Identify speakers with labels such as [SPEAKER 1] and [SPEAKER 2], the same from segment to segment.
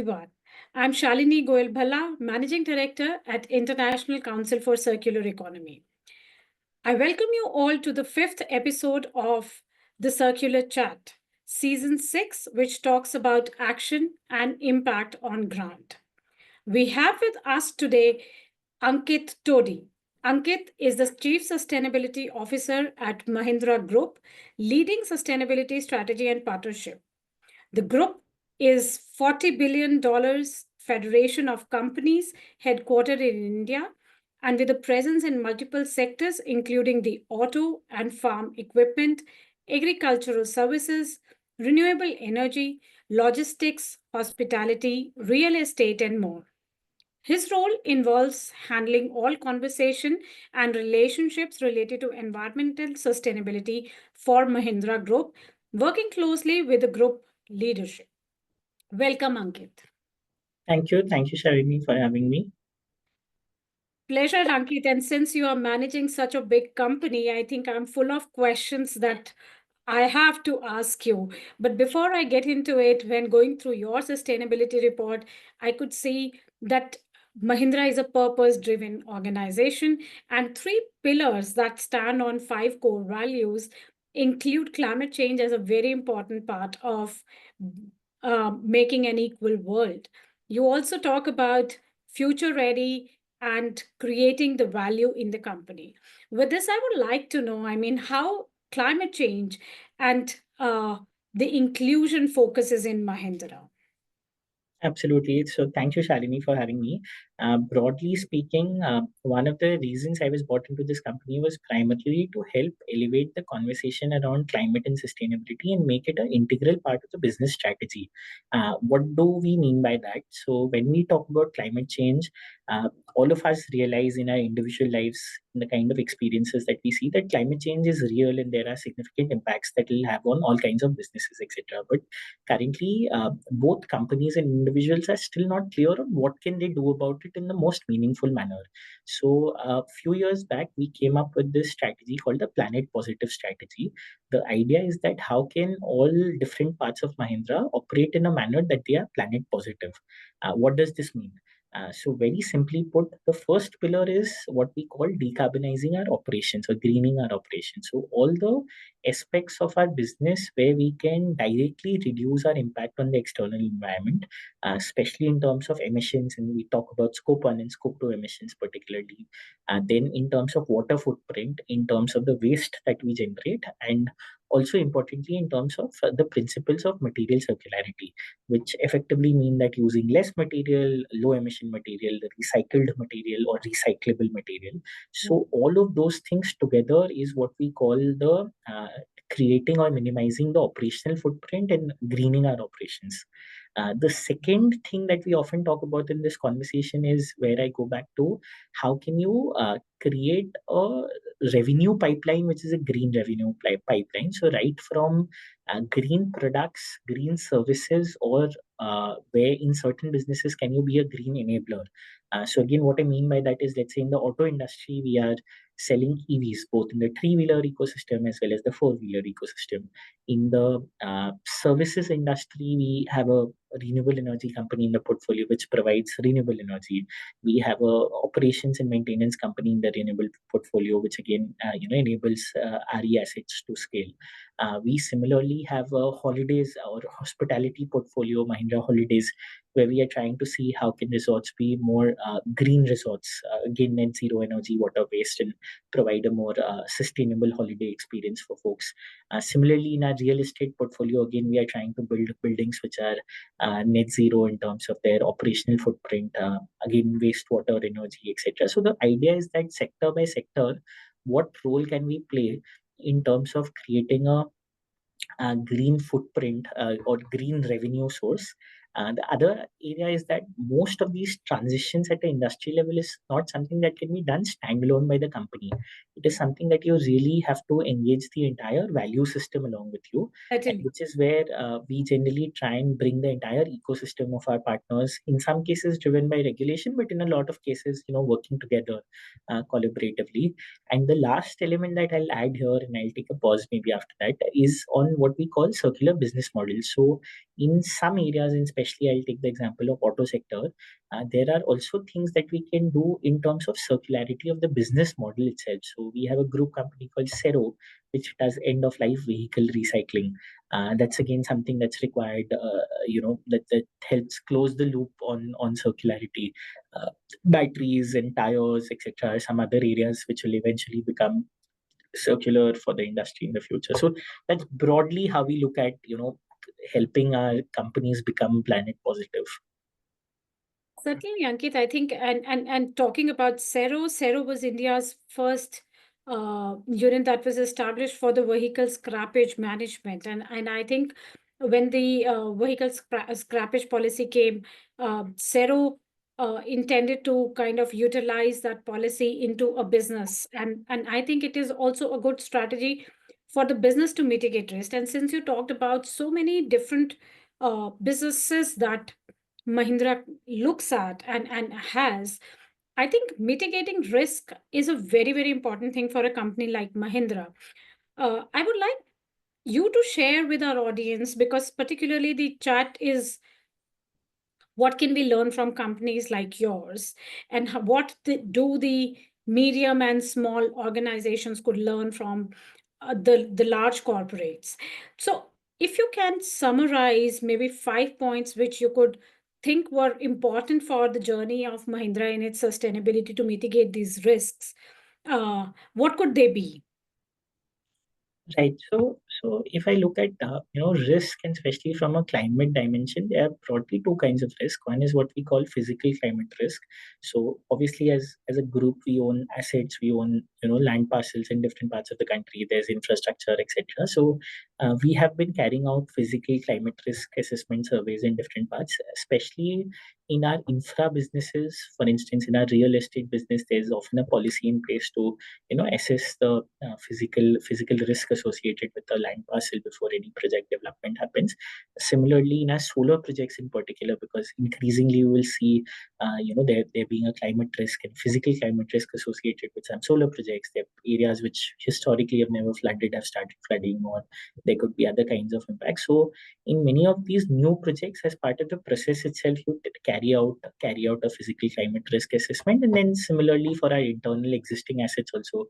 [SPEAKER 1] everyone. I'm Shalini Goyal Bhalla, Managing Director at International Council for Circular Economy. I welcome you all to the fifth episode of the Circular Chat, Season 6, which talks about action and impact on ground. We have with us today Ankit Todi. Ankit is the Chief Sustainability Officer at Mahindra Group, leading sustainability strategy and partnership. The group is $40 billion federation of companies headquartered in India and with a presence in multiple sectors, including the auto and farm equipment, agricultural services, renewable energy, logistics, hospitality, real estate, and more. His role involves handling all conversation and relationships related to environmental sustainability for Mahindra Group, working closely with the group leadership. Welcome, Ankit.
[SPEAKER 2] Thank you. Thank you, Shalini, for having me.
[SPEAKER 1] Pleasure, Ankit. And since you are managing such a big company, I think I'm full of questions that I have to ask you. But before I get into it, when going through your sustainability report, I could see that Mahindra is a purpose-driven organization, and three pillars that stand on five core values include climate change as a very important part of making an equal world. You also talk about future ready and creating the value in the company. With this, I would like to know, how climate change and the inclusion focuses in Mahindra.
[SPEAKER 2] Absolutely. So thank you, Shalini, for having me. Broadly speaking, one of the reasons I was brought into this company was primarily to help elevate the conversation around climate and sustainability and make it an integral part of the business strategy. What do we mean by that? So when we talk about climate change, all of us realize in our individual lives, in the kind of experiences that we see, that climate change is real and there are significant impacts that will have on all kinds of businesses, etc. But currently, both companies and individuals are still not clear on what can they do about it in the most meaningful manner. So a few years back, we came up with this strategy called the Planet Positive strategy. The idea is that how can all different parts of Mahindra operate in a manner that they are planet positive? What does this mean? So very simply put, the first pillar is what we call decarbonizing our operations or greening our operations. So all the aspects of our business where we can directly reduce our impact on the external environment, especially in terms of emissions, and we talk about scope 1 and scope 2 emissions particularly. Then in terms of water footprint, in terms of the waste that we generate, and also importantly in terms of the principles of material circularity, which effectively mean that using less material, low emission material, the recycled material or recyclable material. So all of those things together is what we call the creating or minimizing the operational footprint and greening our operations. The second thing that we often talk about in this conversation is where I go back to how can you create a revenue pipeline, which is a green revenue pipeline. So right from green products, green services, or where in certain businesses can you be a green enabler. So again, what I mean by that is, let's say in the auto industry, we are selling EVs, both in the three-wheeler ecosystem as well as the four-wheeler ecosystem. In the services industry, we have a renewable energy company in the portfolio which provides renewable energy. We have a operations and maintenance company in the renewable portfolio, which again enables RE assets to scale. We similarly have a holidays or hospitality portfolio, Mahindra Holidays, where we are trying to see how can resorts be more green resorts, again net zero energy, water waste, and provide a more sustainable holiday experience for folks. Similarly, in our real estate portfolio, again we are trying to build buildings which are net zero in terms of their operational footprint, again wastewater, energy, etc. So the idea is that sector by sector, what role can we play in terms of creating a green footprint or green revenue source. The other area is that most of these transitions at the industry level is not something that can be done standalone by the company. It is something that you really have to engage the entire value system along with you, which is where we generally try and bring the entire ecosystem of our partners, in some cases driven by regulation, but in a lot of cases, working together collaboratively. And the last element that I'll add here, and I'll take a pause maybe after that, is on what we call circular business models. So in some areas, and especially I'll take the example of auto sector. There are also things that we can do in terms of circularity of the business model itself. So we have a group company called Cero, which does end of life vehicle recycling. That's again something that's required, that helps close the loop on circularity. Batteries and tires, etc., are some other areas which will eventually become circular for the industry in the future. So that's broadly how we look at, helping our companies become planet positive.
[SPEAKER 1] Certainly, Ankit, I think, and talking about Cero was India's first unit that was established for the vehicle scrappage management. And I think when the vehicle scrappage policy came, Cero intended to kind of utilize that policy into a business. And I think it is also a good strategy for the business to mitigate risk. And since you talked about so many different businesses that Mahindra looks at and has, I think mitigating risk is a very, very important thing for a company like Mahindra. I would like you to share with our audience, because particularly the chat is what can we learn from companies like yours, and do the medium and small organizations could learn from the large corporates. So if you can summarize maybe 5 points which you could think were important for the journey of Mahindra in its sustainability to mitigate these risks, what could they be?
[SPEAKER 2] Right. So if I look at risk, and especially from a climate dimension, there are broadly two kinds of risk. One is what we call physical climate risk. So obviously, as a group, we own assets, we own land parcels in different parts of the country. There's infrastructure, etc. So we have been carrying out physical climate risk assessment surveys in different parts, especially in our infra businesses. For instance, in our real estate business, there's often a policy in place to assess the physical risk associated with the land parcel before any project development happens. Similarly, in our solar projects in particular, because increasingly we will see there being a climate risk and physical climate risk associated with some solar projects. There are areas which historically have never flooded have started flooding, or there could be other kinds of impacts. So in many of these new projects, as part of the process itself, you carry out a physical climate risk assessment. And then similarly for our internal existing assets also,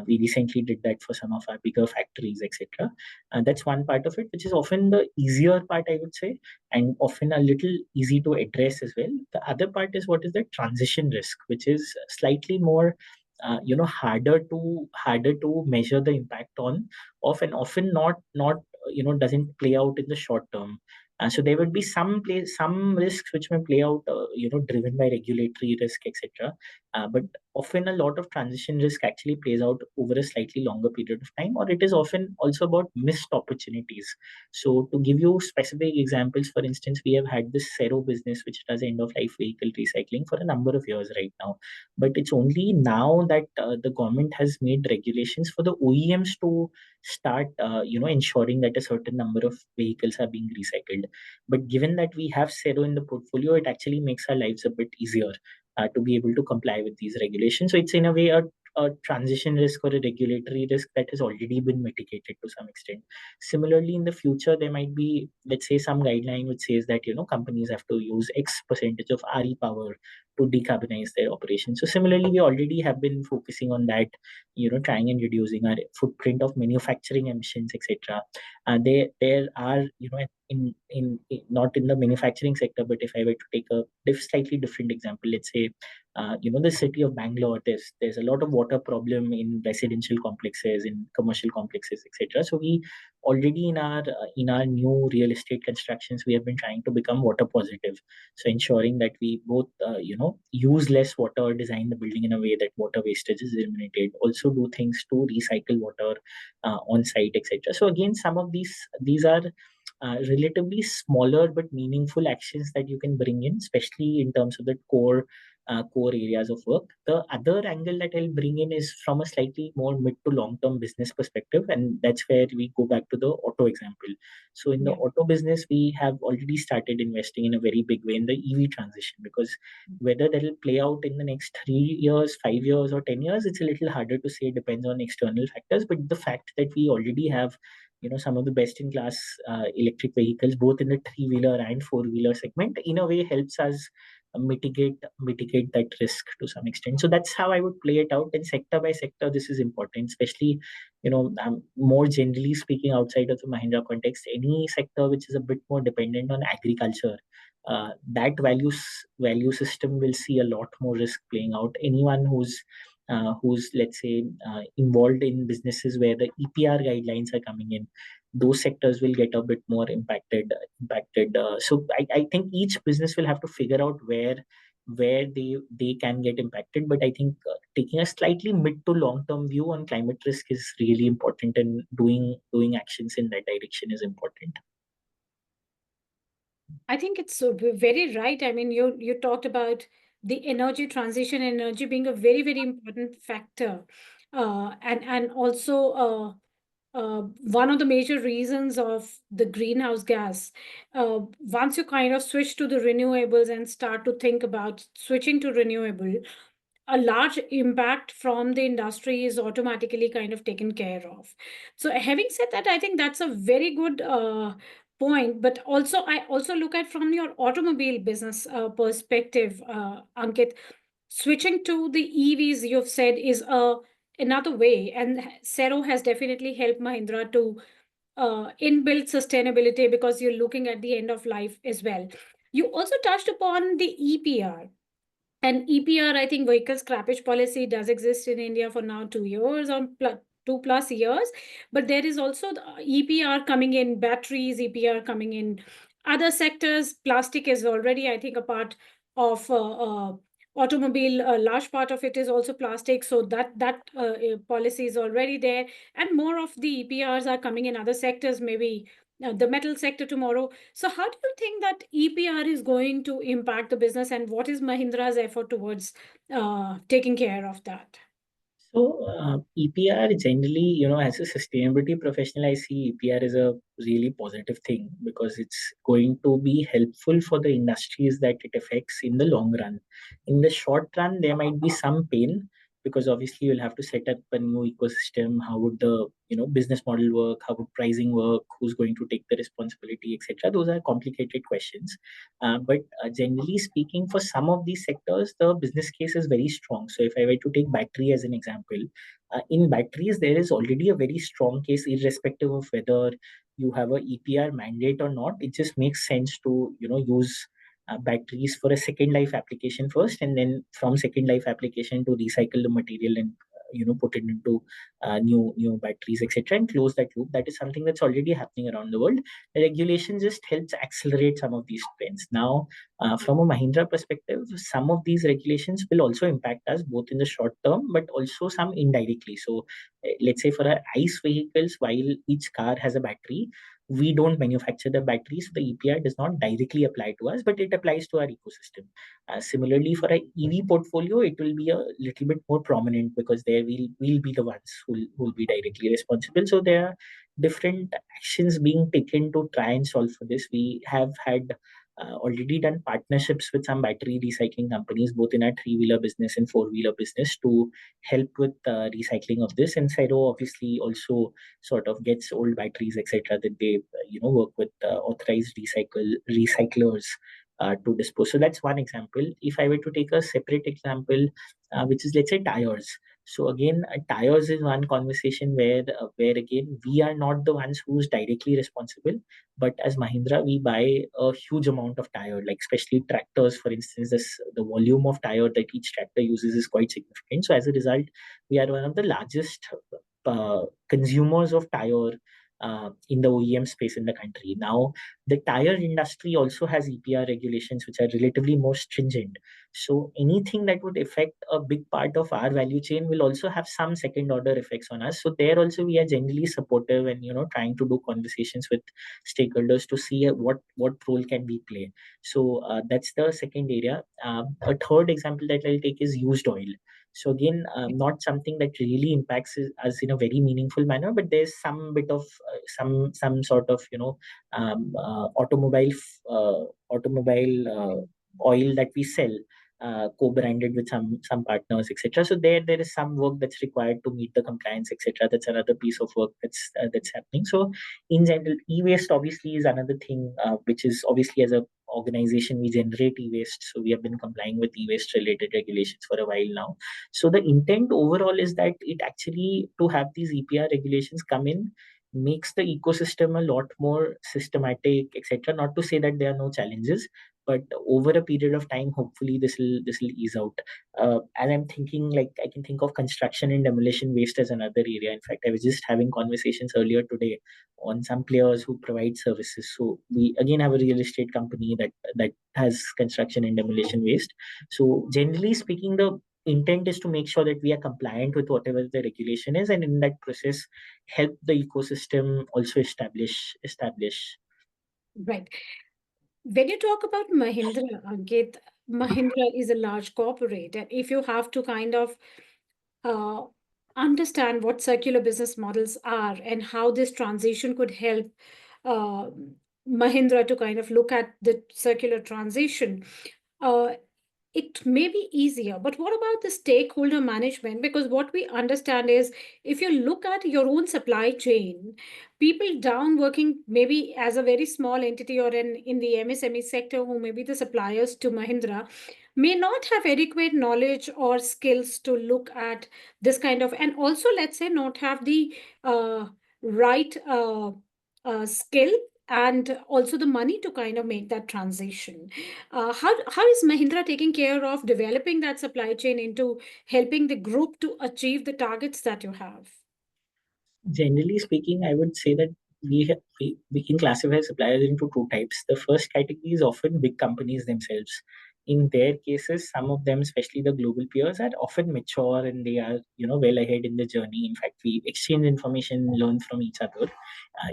[SPEAKER 2] we recently did that for some of our bigger factories, etc. And that's one part of it, which is often the easier part, I would say, and often a little easy to address as well. The other part is what is the transition risk, which is slightly more harder to measure the impact on of, and often not doesn't play out in the short term. So there would be some risks which may play out, driven by regulatory risk, etc. But often a lot of transition risk actually plays out over a slightly longer period of time, or it is often also about missed opportunities. So to give you specific examples, for instance, we have had this Cero business which does end of life vehicle recycling for a number of years right now, but it's only now that the government has made regulations for the OEMs to start ensuring that a certain number of vehicles are being recycled. But given that we have Cero in the portfolio, it actually makes our lives a bit easier to be able to comply with these regulations. So it's in a way a transition risk or a regulatory risk that has already been mitigated to some extent. Similarly, in the future, there might be, let's say, some guideline which says that companies have to use X percentage of RE power to decarbonize their operations. So similarly, we already have been focusing on that, trying and reducing our footprint of manufacturing emissions, etc. There are, not in the manufacturing sector, but if I were to take a slightly different example, let's say, the city of Bangalore, there's a lot of water problem in residential complexes, in commercial complexes, etc. So we already in our new real estate constructions, we have been trying to become water positive. So ensuring that we both use less water, design the building in a way that water wastage is eliminated, also do things to recycle water on site, etc. So again, some of these are relatively smaller but meaningful actions that you can bring in, especially in terms of the core areas of work. The other angle that I'll bring in is from a slightly more mid to long term business perspective, and that's where we go back to the auto example. So in the auto business, we have already started investing in a very big way in the EV transition, because whether that will play out in the next 3 years, 5 years, or 10 years, it's a little harder to say. It depends on external factors. But the fact that we already have some of the best in class electric vehicles, both in the three-wheeler and four-wheeler segment, in a way helps us mitigate that risk to some extent. So that's how I would play it out. And sector by sector, this is important, especially more generally speaking, outside of the Mahindra context, any sector which is a bit more dependent on agriculture, that value system will see a lot more risk playing out. Anyone who's let's say involved in businesses where the EPR guidelines are coming in, those sectors will get a bit more impacted. So I think each business will have to figure out where they can get impacted. But I think taking a slightly mid to long term view on climate risk is really important, and doing actions in that direction is important.
[SPEAKER 1] I think it's very right. I mean, you talked about the energy transition, energy being a very, very important factor, and also one of the major reasons of the greenhouse gas. Once you kind of switch to the renewables and start to think about switching to renewable, a large impact from the industry is automatically kind of taken care of. So having said that, I think that's a very good point. But also, I also look at from your automobile business perspective, Ankit, switching to the EVs, you've said, is another way. And Sero has definitely helped Mahindra to inbuilt sustainability because you're looking at the end of life as well. You also touched upon the EPR. And EPR, I think vehicle scrappage policy does exist in India for now 2 years or 2+ years. But there is also the EPR coming in, batteries, EPR coming in other sectors. Plastic is already, I think, a part of automobile. A large part of it is also plastic. So that policy is already there. And more of the EPRs are coming in other sectors, maybe the metal sector tomorrow. So how do you think that EPR is going to impact the business, and what is Mahindra's effort towards taking care of that?
[SPEAKER 2] So EPR generally, as a sustainability professional, I see EPR as a really positive thing because it's going to be helpful for the industries that it affects in the long run. In the short run, there might be some pain because obviously you'll have to set up a new ecosystem. How would the business model work? How would pricing work? Who's going to take the responsibility, etc. Those are complicated questions. But generally speaking, for some of these sectors, the business case is very strong. So if I were to take battery as an example, in batteries, there is already a very strong case, irrespective of whether you have a EPR mandate or not. It just makes sense to use batteries for a second life application first, and then from second life application to recycle the material and put it into new batteries, etc., and close that loop. That is something that's already happening around the world. The regulation just helps accelerate some of these trends. Now, from a Mahindra perspective, some of these regulations will also impact us both in the short term, but also some indirectly. So, let's say for our ICE vehicles, while each car has a battery, we don't manufacture the battery, so the EPR does not directly apply to us, but it applies to our ecosystem. Similarly, for our EV portfolio, it will be a little bit more prominent because there we'll be the ones who will be directly responsible. So there are different actions being taken to try and solve for this. We have had already done partnerships with some battery recycling companies, both in our three-wheeler business and four-wheeler business, to help with recycling of this. And Cyro obviously also sort of gets old batteries, etc., that they work with authorized recyclers to dispose. So that's one example. If I were to take a separate example, which is, let's say, tires. So again, tires is one conversation where again we are not the ones who's directly responsible, but as Mahindra, we buy a huge amount of tire, like especially tractors, for instance. The volume of tire that each tractor uses is quite significant. So as a result, we are one of the largest consumers of tire in the OEM space in the country. Now, the tire industry also has EPR regulations which are relatively more stringent. So anything that would affect a big part of our value chain will also have some second order effects on us. So there also we are generally supportive and trying to do conversations with stakeholders to see what role can we play. So that's the second area. A third example that I'll take is used oil. So again, not something that really impacts us in a very meaningful manner, but there's some bit of some sort of automobile oil that we sell. co-branded with some partners, etc. So there is some work that's required to meet the compliance, etc. That's another piece of work that's happening. So in general, e-waste obviously is another thing, which is obviously as a organization we generate e-waste, so we have been complying with e-waste related regulations for a while now. So the intent overall is that it actually, to have these EPR regulations come in, makes the ecosystem a lot more systematic, etc. Not to say that there are no challenges, but over a period of time, hopefully this will ease out. As I'm thinking, like I can think of construction and demolition waste as another area. In fact, I was just having conversations earlier today on some players who provide services. So we again have a real estate company that has construction and demolition waste. So generally speaking, the intent is to make sure that we are compliant with whatever the regulation is, and in that process help the ecosystem also establish.
[SPEAKER 1] Right. When you talk about Mahindra, Ankit, Mahindra is a large corporate, and if you have to kind of uh, understand what circular business models are and how this transition could help uh, Mahindra to kind of look at the circular transition, uh, it may be easier. But what about the stakeholder management? Because what we understand is if you look at your own supply chain, people down working maybe as a very small entity or in the MSME sector, who may be the suppliers to Mahindra, may not have adequate knowledge or skills to look at this kind of, and also let's say not have the right skill and also the money to kind of make that transition. How is Mahindra taking care of developing that supply chain into helping the group to achieve the targets that you have?
[SPEAKER 2] Generally speaking, I would say that we can classify suppliers into two types. The first category is often big companies themselves. In their cases, some of them, especially the global peers, are often mature and they are, well ahead in the journey. In fact, we exchange information, learn from each other.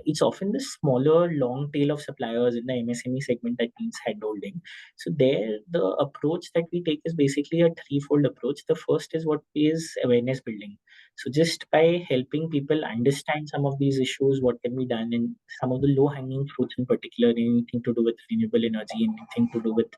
[SPEAKER 2] It's often the smaller, long tail of suppliers in the MSME segment that needs handholding. So there, the approach that we take is basically a threefold approach. The first is what is awareness building. So just by helping people understand some of these issues, what can be done, and some of the low-hanging fruits in particular, anything to do with renewable energy, anything to do with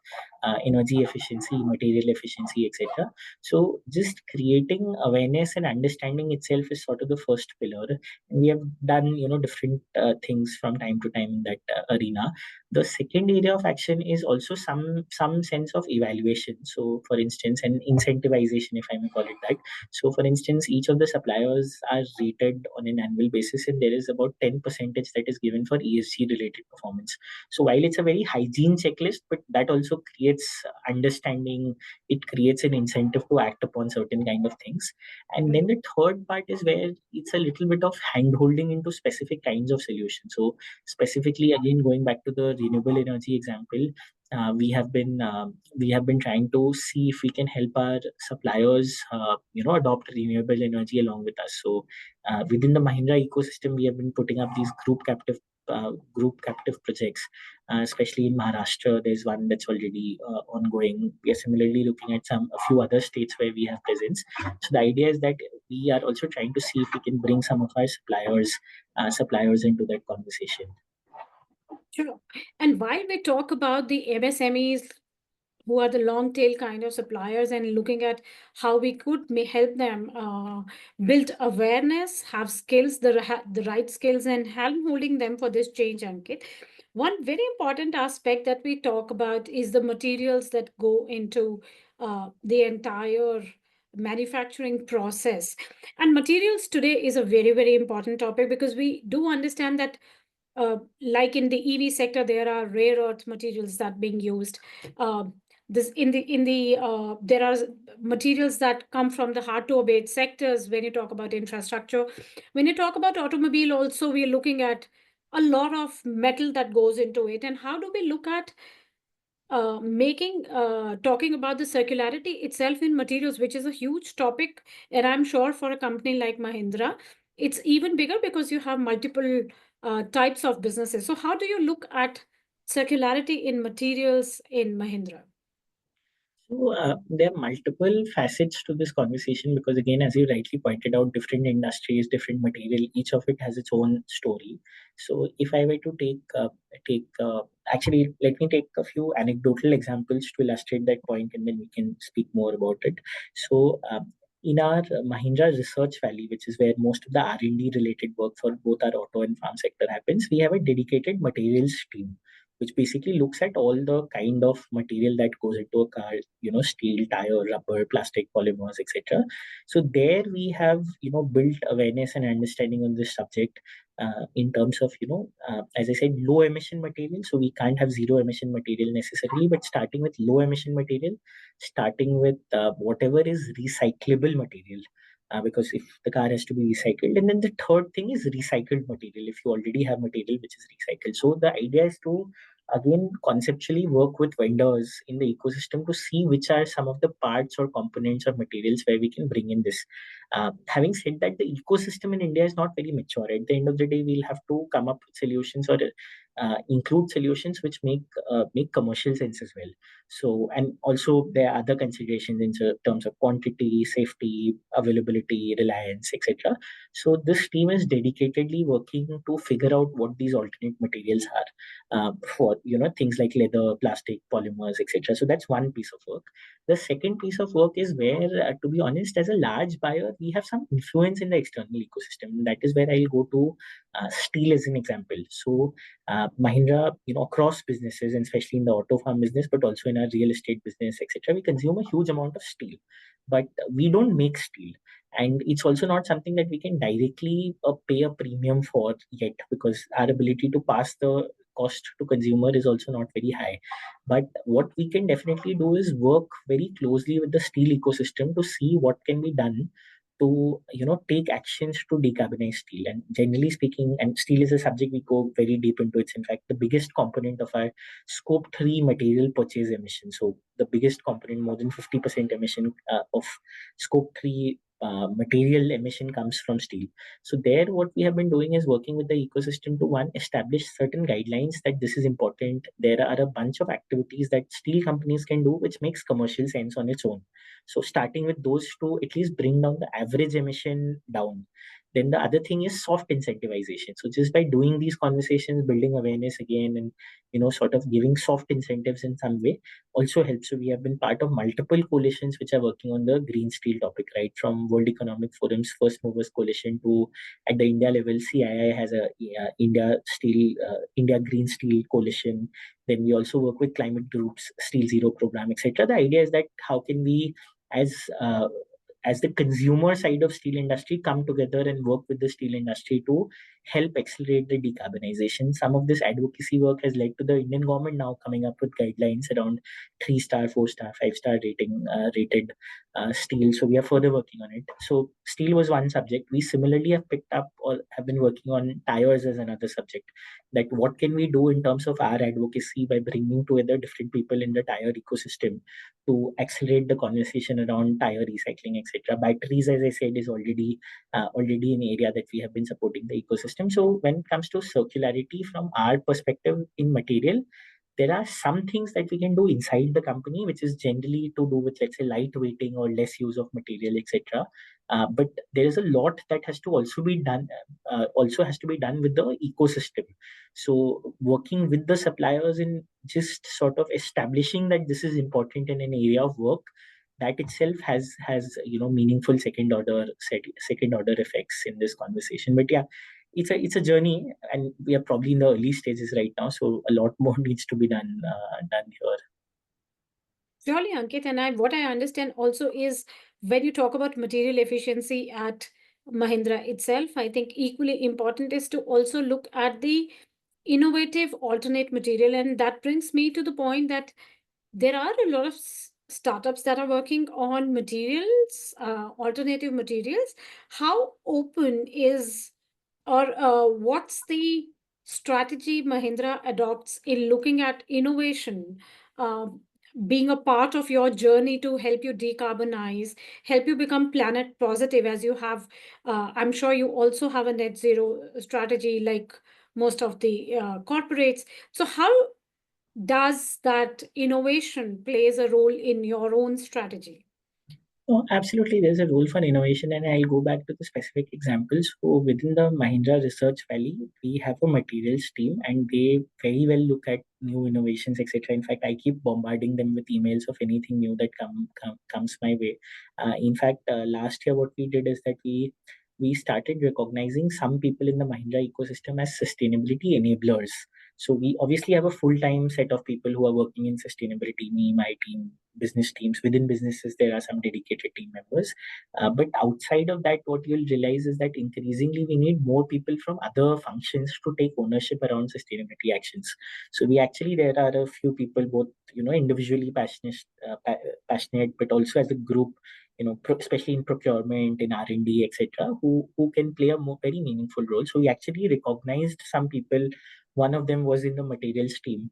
[SPEAKER 2] energy efficiency, material efficiency, etc. So just creating awareness and understanding itself is sort of the first pillar. And we have done, different things from time to time in that arena. The second area of action is also some sense of evaluation. So, for instance, an incentivization, if I may call it that. So, for instance, each of the suppliers are rated on an annual basis, and there is about 10% that is given for ESG related performance. So, while it's a very hygiene checklist, but that also creates understanding, it creates an incentive to act upon certain kind of things. And then the third part is where it's a little bit of hand holding into specific kinds of solutions. So, specifically, again, going back to the renewable energy example, we have been trying to see if we can help our suppliers adopt renewable energy along with us. So within the Mahindra ecosystem, we have been putting up these group captive projects, especially in Maharashtra. There's one that's already ongoing. We are similarly looking at a few other states where we have presence. So the idea is that we are also trying to see if we can bring some of our suppliers into that conversation.
[SPEAKER 1] Sure. And while we talk about the MSMEs who are the long tail kind of suppliers and looking at how we could help them build awareness, have skills, the right skills, and help holding them for this change, Ankit. One very important aspect that we talk about is the materials that go into the entire manufacturing process. And materials today is a very, very important topic because we do understand that like in the EV sector, there are rare earth materials that being used. This in the there are materials that come from the hard to abate sectors. When you talk about infrastructure, when you talk about automobile, also we are looking at a lot of metal that goes into it. And how do we look at talking about the circularity itself in materials, which is a huge topic, and I'm sure for a company like Mahindra, it's even bigger because you have multiple types of businesses. So how do you look at circularity in materials in Mahindra?
[SPEAKER 2] So there are multiple facets to this conversation because, again, as you rightly pointed out, different industries, different material, each of it has its own story. So if I were to actually, let me take a few anecdotal examples to illustrate that point, and then we can speak more about it. So in our Mahindra Research Valley, which is where most of the R&D related work for both our auto and farm sector happens, we have a dedicated materials team which basically looks at all the kind of material that goes into a car, steel, tire, rubber, plastic, polymers, etc. So there we have, built awareness and understanding on this subject in terms of, as I said, low emission material. So we can't have zero emission material necessarily, but starting with low emission material, starting with whatever is recyclable material. Because if the car has to be recycled, and then the third thing is recycled material if you already have material which is recycled. So the idea is to again conceptually work with vendors in the ecosystem to see which are some of the parts or components or materials where we can bring in this. Having said that, the ecosystem in India is not very mature. At the end of the day, we'll have to come up with solutions or include solutions which make commercial sense as well. So, and also there are other considerations in terms of quantity, safety, availability, reliance, etc. So this team is dedicatedly working to figure out what these alternate materials are for things like leather, plastic, polymers, etc. So that's one piece of work. The second piece of work is where, to be honest, as a large buyer, we have some influence in the external ecosystem. That is where I'll go to steel as an example. So Mahindra, across businesses, and especially in the auto farm business, but also in our real estate business, etc., we consume a huge amount of steel, but we don't make steel. And it's also not something that we can directly pay a premium for yet, because our ability to pass the cost to consumer is also not very high. But what we can definitely do is work very closely with the steel ecosystem to see what can be done to take actions to decarbonize steel. And generally speaking, and steel is a subject we go very deep into, it's in fact the biggest component of our scope 3 material purchase emission. So the biggest component, more than 50% emission of scope 3 material emission comes from steel. So there, what we have been doing is working with the ecosystem to one, establish certain guidelines that this is important. There are a bunch of activities that steel companies can do, which makes commercial sense on its own. So starting with those to at least bring down the average emission down. Then the other thing is soft incentivization. So just by doing these conversations, building awareness again, and sort of giving soft incentives in some way also helps. So we have been part of multiple coalitions which are working on the green steel topic, right? From World Economic Forum's First Movers Coalition to at the India level, CII has a India Green Steel Coalition. Then we also work with climate groups, Steel Zero Program, etc. The idea is that how can we, as uh, as the consumer side of steel industry, come together and work with the steel industry to help accelerate the decarbonization. Some of this advocacy work has led to the Indian government now coming up with guidelines around 3-star, 4-star, 5-star rated steel. So we are further working on it. So steel was one subject. We similarly have picked up or have been working on tires as another subject. That what can we do in terms of our advocacy by bringing together different people in the tire ecosystem to accelerate the conversation around tire recycling, etc. Batteries, as I said, is already an area that we have been supporting the ecosystem. So when it comes to circularity from our perspective in material, there are some things that we can do inside the company, which is generally to do with, let's say, lightweighting or less use of material, etc. But there is a lot that has to also be done. Also has to be done with the ecosystem. So working with the suppliers in just sort of establishing that this is important in an area of work, that itself has meaningful second order effects in this conversation. But yeah, it's a journey, and we are probably in the early stages right now, so a lot more needs to be done here.
[SPEAKER 1] Surely, Ankit, and what I understand also is when you talk about material efficiency at Mahindra itself, I think equally important is to also look at the innovative alternate material. And that brings me to the point that there are a lot of startups that are working on materials, alternative materials. How open is, or what's the strategy Mahindra adopts in looking at innovation, uh, being a part of your journey to help you decarbonize, help you become planet positive, as you have? I'm sure you also have a net zero strategy like most of the corporates. So how does that innovation plays a role in your own strategy?
[SPEAKER 2] Oh, absolutely. There's a role for innovation, and I'll go back to the specific examples. So, within the Mahindra Research Valley, we have a materials team, and they very well look at new innovations, etc. In fact, I keep bombarding them with emails of anything new that comes my way. In fact, last year, what we did is that we started recognizing some people in the Mahindra ecosystem as sustainability enablers. So we obviously have a full-time set of people who are working in sustainability, me, my team, business teams. Within businesses, there are some dedicated team members. But outside of that, what you'll realize is that increasingly we need more people from other functions to take ownership around sustainability actions. So there are a few people, both individually passionate, but also as a group, especially in procurement, in R&D, etc., who can play a very meaningful role. So we actually recognized some people. One of them was in the materials team,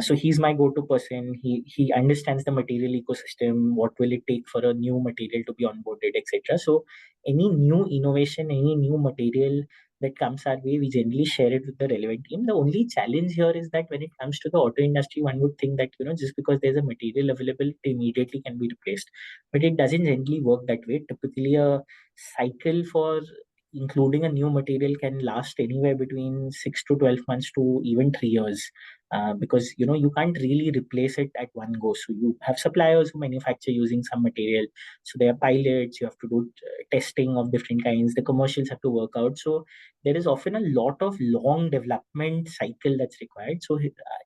[SPEAKER 2] so he's my go-to person. He understands the material ecosystem. What will it take for a new material to be onboarded, etc. So any new innovation, any new material that comes our way, we generally share it with the relevant team. The only challenge here is that when it comes to the auto industry, one would think that just because there's a material available, it immediately can be replaced, but it doesn't generally work that way. Typically, a cycle for including a new material can last anywhere between 6 to 12 months to even 3 years, because you can't really replace it at one go. So you have suppliers who manufacture using some material, so there are pilots, you have to do testing of different kinds, the commercials have to work out. So there is often a lot of long development cycle that's required. So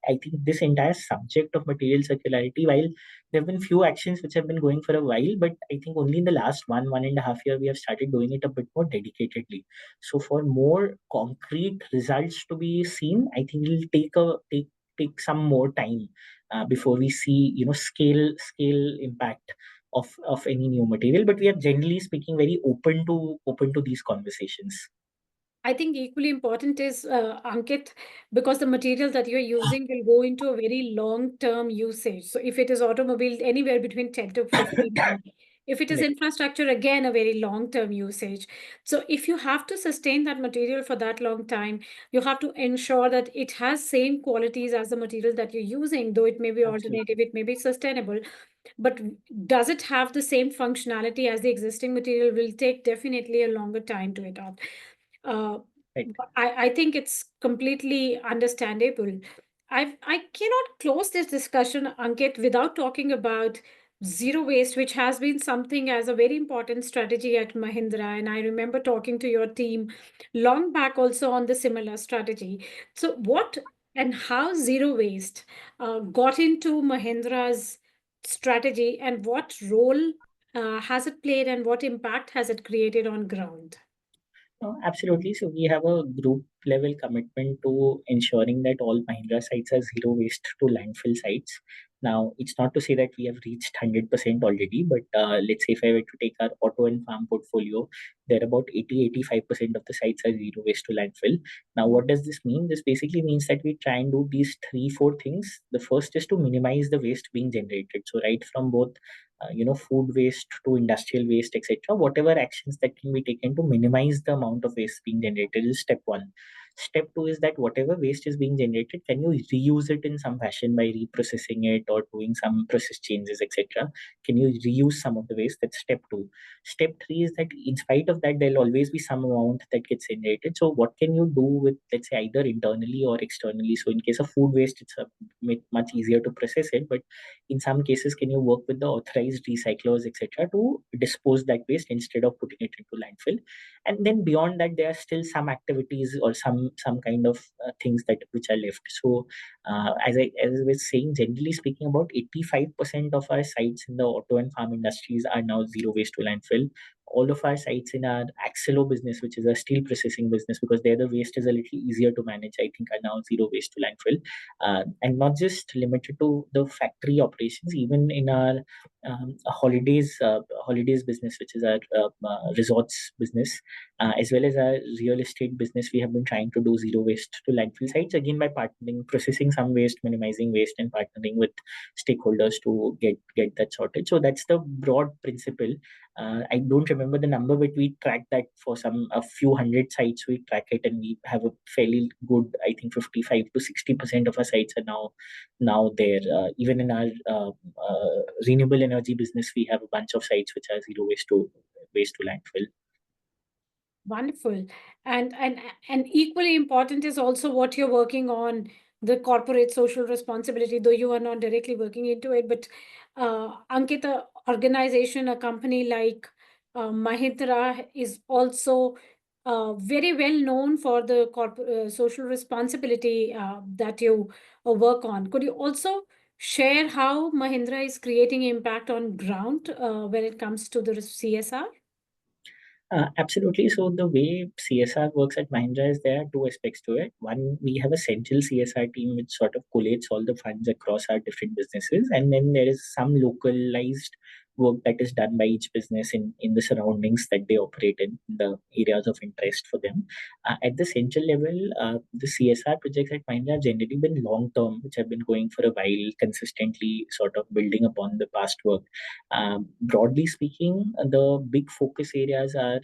[SPEAKER 2] I think this entire subject of material circularity, while there have been few actions which have been going for a while, but I think only in the last 1.5 year we have started doing it a bit more dedicatedly. So for more concrete results to be seen, I think it'll take some more time before we see scale impact of any new material. But we are generally speaking very open to these conversations.
[SPEAKER 1] I think equally important is, Ankit, because the material that you're using will go into a very long-term usage. So if it is automobile, anywhere between 10 to 15 years. If it is
[SPEAKER 2] Correct.
[SPEAKER 1] infrastructure, again, a very long-term usage. So if you have to sustain that material for that long time, you have to ensure that it has same qualities as the material that you're using, though it may be
[SPEAKER 2] Absolutely.
[SPEAKER 1] alternative, it may be sustainable. But does it have the same functionality as the existing material will take definitely a longer time to adopt. Uh,
[SPEAKER 2] Right.
[SPEAKER 1] I think it's completely understandable. I cannot close this discussion, Ankit, without talking about zero waste, which has been something as a very important strategy at Mahindra. And I remember talking to your team long back also on the similar strategy. So, what and how zero waste got into Mahindra's strategy, and what role has it played, and what impact has it created on ground?
[SPEAKER 2] Absolutely. So we have a group level commitment to ensuring that all Mahindra sites are zero waste to landfill sites. Now, it's not to say that we have reached 100% already, but let's say if I were to take our auto and farm portfolio, there are about 80-85% of the sites are zero waste to landfill. Now, what does this mean? This basically means that we try and do these three, four things. The first is to minimize the waste being generated. So, right from both food waste to industrial waste, etc. Whatever actions that can be taken to minimize the amount of waste being generated is step one. Step two is that whatever waste is being generated, can you reuse it in some fashion by reprocessing it or doing some process changes, etc. Can you reuse some of the waste? That's step two. Step three is that in spite of that, there'll always be some amount that gets generated. So what can you do with, let's say, either internally or externally? So in case of food waste, it's much easier to process it, but in some cases, can you work with the authorized recyclers, etc., to dispose that waste instead of putting it into landfill? And then beyond that, there are still some activities or some kind of things that which are left. So as I was saying, generally speaking, about 85% of our sites in the auto and farm industries are now zero waste to landfill. All of our sites in our Axelo business, which is a steel processing business, because there the waste is a little easier to manage, I think are now zero waste to landfill. And not just limited to the factory operations, even in our holidays business, which is our resorts business. as well as our real estate business. We have been trying to do zero waste to landfill sites, again by partnering, processing some waste, minimizing waste, and partnering with stakeholders to get that sorted. So that's the broad principle. I don't remember the number, but we track that for a few hundred sites. We track it, and we have a fairly good, I think 55 to 60% of our sites are now there. Even in our renewable energy business, we have a bunch of sites which are zero waste to landfill.
[SPEAKER 1] Wonderful. And equally important is also what you're working on, the corporate social responsibility, though you are not directly working into it. But Ankit, a organization, a company like Mahindra is also very well known for the social responsibility that you work on. Could you also share how Mahindra is creating impact on ground when it comes to the CSR?
[SPEAKER 2] Absolutely. So the way CSR works at Mahindra is there are two aspects to it. One, we have a central CSR team which sort of collates all the funds across our different businesses, and then there is some localized work that is done by each business in the surroundings that they operate in, the areas of interest for them. At the central level, the CSR projects at Mahindra have generally been long term, which have been going for a while, consistently sort of building upon the past work. Broadly speaking, the big focus areas are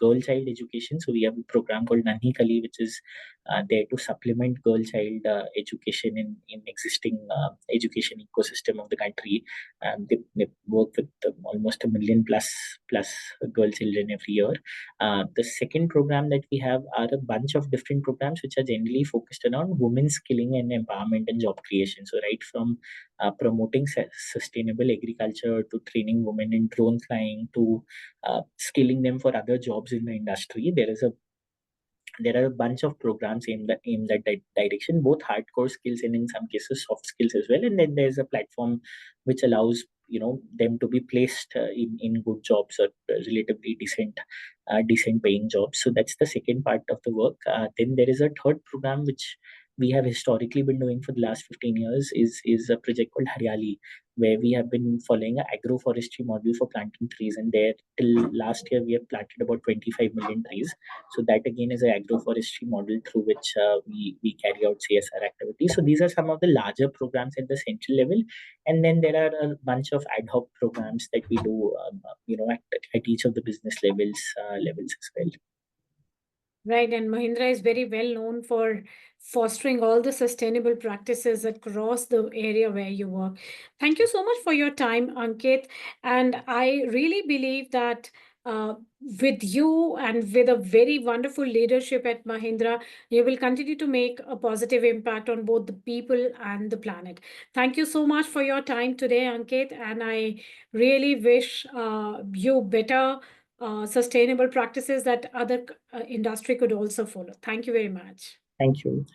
[SPEAKER 2] girl child education. So we have a program called Nanhi Kali, which is there to supplement girl child education in existing education ecosystem of the country. They work with almost 1 million plus girl children every year. The second program that we have are a bunch of different programs which are generally focused around women's skilling and empowerment and job creation. So right from promoting sustainable agriculture to training women in drone flying to skilling them for other jobs in the industry, there are a bunch of programs aimed at that direction, both hardcore skills and in some cases soft skills as well. And then there's a platform which allows them to be placed in good jobs or relatively decent paying jobs. So that's the second part of the work. Then there is a third program which we have historically been doing for the last 15 years is a project called Haryali, where we have been following an agroforestry model for planting trees. And there, till last year, we have planted about 25 million trees. So that again is an agroforestry model through which we carry out CSR activities. So these are some of the larger programs at the central level, and then there are a bunch of ad hoc programs that we do, at each of the business levels as well.
[SPEAKER 1] Right, and Mahindra is very well known for fostering all the sustainable practices across the area where you work. Thank you so much for your time, Ankit. And I really believe that with you and with a very wonderful leadership at Mahindra, you will continue to make a positive impact on both the people and the planet. Thank you so much for your time today, Ankit. And I really wish you better sustainable practices that other industry could also follow. Thank you very much.
[SPEAKER 2] Thank you.